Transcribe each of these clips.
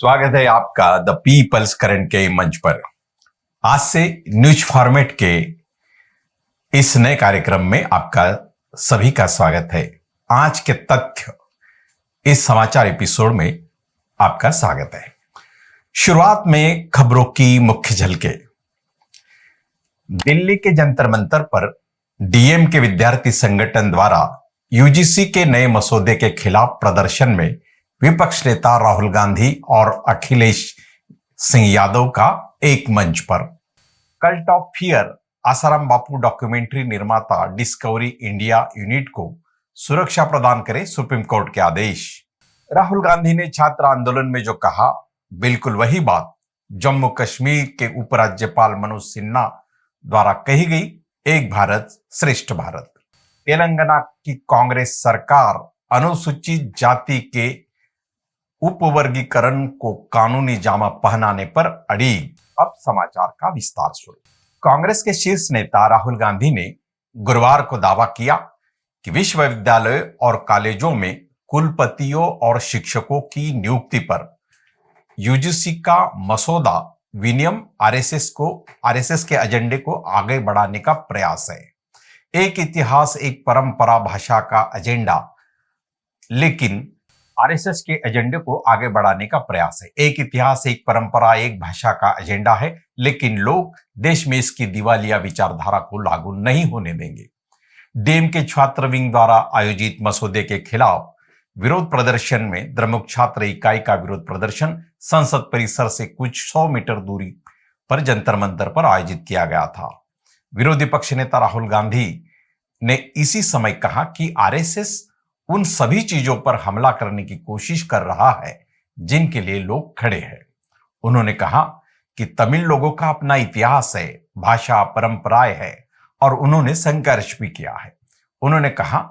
स्वागत है आपका द पीपल्स करंट के मंच पर। आज से न्यूज फॉर्मेट के इस नए कार्यक्रम में आपका सभी का स्वागत है। आज के तथ्य इस समाचार एपिसोड में आपका स्वागत है। शुरुआत में खबरों की मुख्य झलके। दिल्ली के जंतर मंतर पर डीएम के विद्यार्थी संगठन द्वारा यूजीसी के नए मसौदे के खिलाफ प्रदर्शन में विपक्ष नेता राहुल गांधी और अखिलेश सिंह यादव का एक मंच पर। Cult of fear Asaram Bapu documentary निर्माता डिस्कवरी इंडिया यूनिट को सुरक्षा प्रदान करे सुप्रीम कोर्ट के आदेश। राहुल गांधी ने छात्र आंदोलन में जो कहा, बिल्कुल वही बात जम्मू कश्मीर के उपराज्यपाल मनोज सिन्हा द्वारा कही गई, एक भारत श्रेष्ठ भारत। तेलंगाना की कांग्रेस सरकार अनुसूचित जाति के उपवर्गीकरण को कानूनी जामा पहनाने पर अड़ी। अब समाचार का विस्तार शुरू। कांग्रेस के शीर्ष नेता राहुल गांधी ने गुरुवार को दावा किया कि विश्वविद्यालय और कॉलेजों में कुलपतियों और शिक्षकों की नियुक्ति पर यूजीसी का मसौदा विनियम आरएसएस के एजेंडे को आगे बढ़ाने का प्रयास है। एक इतिहास, एक परंपरा, भाषा का एजेंडा, लेकिन आरएसएस के एजेंडे को आगे बढ़ाने का प्रयास है। एक इतिहास, एक परंपरा, एक भाषा का एजेंडा है, लेकिन लोग देश में इसकी दिवालिया विचारधारा को लागू नहीं होने देंगे। डीएम के छात्र विंग द्वारा आयोजित मसौदे के खिलाफ विरोध प्रदर्शन में द्रमुक छात्र इकाई का विरोध प्रदर्शन संसद परिसर से कुछ 100 मीटर दूरी पर जंतर मंतर पर आयोजित किया गया था। विरोधी पक्ष नेता राहुल गांधी ने इसी समय कहा कि आरएसएस उन सभी चीजों पर हमला करने की कोशिश कर रहा है जिनके लिए लोग खड़े हैं। उन्होंने कहा कि तमिल लोगों का अपना इतिहास है, भाषा, परंपराएं है और उन्होंने संघर्ष भी किया है। उन्होंने कहा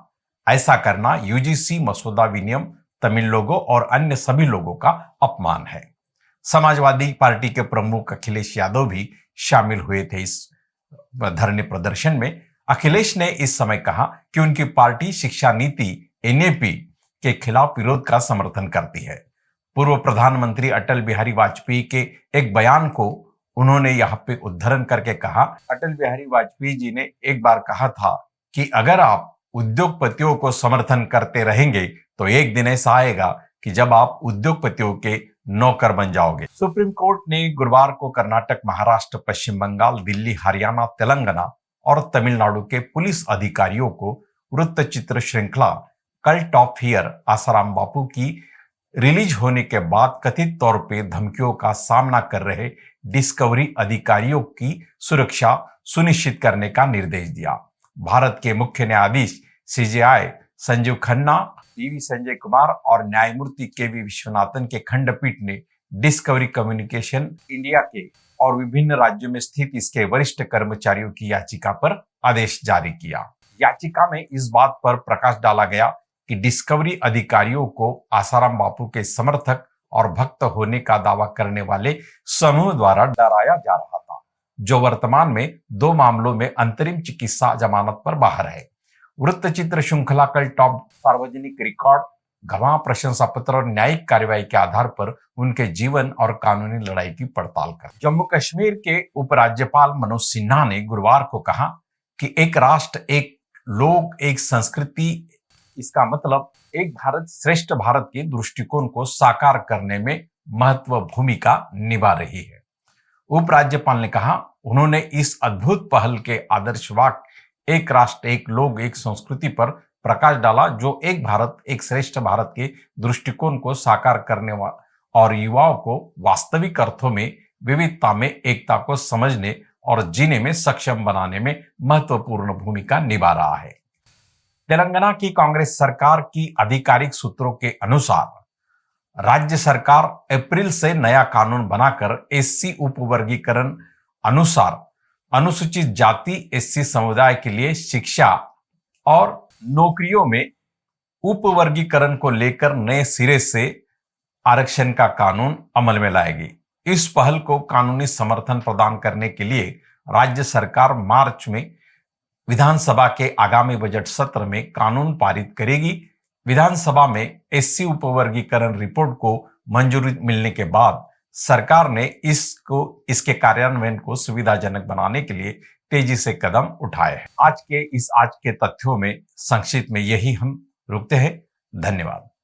ऐसा करना यूजीसी मसौदा विनियम तमिल लोगों और अन्य सभी लोगों का अपमान है। समाजवादी पार्टी के प्रमुख अखिलेश यादव भी शामिल हुए थे इस धरने प्रदर्शन में। अखिलेश ने इस समय कहा कि उनकी पार्टी शिक्षा नीति एनएपी के खिलाफ विरोध का समर्थन करती है। पूर्व प्रधानमंत्री अटल बिहारी वाजपेयी के एक बयान को उन्होंने यहाँ पे उद्धरण करके कहा, अटल बिहारी वाजपेयी जी ने एक बार कहा था कि अगर आप उद्योगपतियों को समर्थन करते रहेंगे तो एक दिन ऐसा आएगा कि जब आप उद्योगपतियों के नौकर बन जाओगे। सुप्रीम कोर्ट ने गुरुवार को कर्नाटक, महाराष्ट्र, पश्चिम बंगाल, दिल्ली, हरियाणा, तेलंगाना और तमिलनाडु के पुलिस अधिकारियों को वृत्तचित्र श्रृंखला cult of fear Asaram Bapu की रिलीज होने के बाद कथित तौर पे धमकियों का सामना कर रहे डिस्कवरी अधिकारियों की सुरक्षा सुनिश्चित करने का निर्देश दिया। भारत के मुख्य न्यायाधीश सीजेआई संजीव खन्ना, डीवी संजय कुमार और न्यायमूर्ति केवी विश्वनाथन के खंडपीठ ने डिस्कवरी कम्युनिकेशन इंडिया के और विभिन्न राज्यों में स्थित इसके वरिष्ठ कर्मचारियों की याचिका पर आदेश जारी किया। याचिका में इस बात पर प्रकाश डाला गया कि डिस्कवरी अधिकारियों को आसाराम बापू के समर्थक और भक्त होने का दावा करने वाले समूह द्वारा डराया जा रहा था, जो वर्तमान में 2 मामलों में अंतरिम चिकित्सा जमानत पर बाहर है। वृत्तचित्र श्रृंखला कल्ट ऑफ सार्वजनिक रिकॉर्ड, गवाह प्रशंसा पत्र और न्यायिक कार्रवाई के आधार पर उनके जीवन और कानूनी लड़ाई की पड़ताल कर। जम्मू कश्मीर के उपराज्यपाल मनोज सिन्हा ने गुरुवार को कहा कि एक राष्ट्र, एक लोग, एक संस्कृति, इसका मतलब एक भारत श्रेष्ठ भारत के दृष्टिकोण को साकार करने में महत्वपूर्ण भूमिका निभा रही है। उपराज्यपाल ने कहा, उन्होंने इस अद्भुत पहल के आदर्श वाक्य एक राष्ट्र, एक लोग, एक संस्कृति पर प्रकाश डाला, जो एक भारत, एक श्रेष्ठ भारत के दृष्टिकोण को साकार करने और युवाओं को वास्तविक अर्थों में विविधता में एकता को समझने और जीने में सक्षम बनाने में महत्वपूर्ण भूमिका निभा रहा है। तेलंगाना की कांग्रेस सरकार की आधिकारिक सूत्रों के अनुसार राज्य सरकार अप्रैल से नया कानून बनाकर एससी उपवर्गीकरण अनुसार अनुसूचित जाति एससी समुदाय के लिए शिक्षा और नौकरियों में उपवर्गीकरण को लेकर नए सिरे से आरक्षण का कानून अमल में लाएगी। इस पहल को कानूनी समर्थन प्रदान करने के लिए राज्य सरकार मार्च में विधानसभा के आगामी बजट सत्र में कानून पारित करेगी। विधानसभा में एससी उपवर्गीकरण रिपोर्ट को मंजूरी मिलने के बाद सरकार ने इसके कार्यान्वयन को सुविधाजनक बनाने के लिए तेजी से कदम उठाए हैं। आज के तथ्यों में संक्षिप्त में यही हम रुकते हैं। धन्यवाद।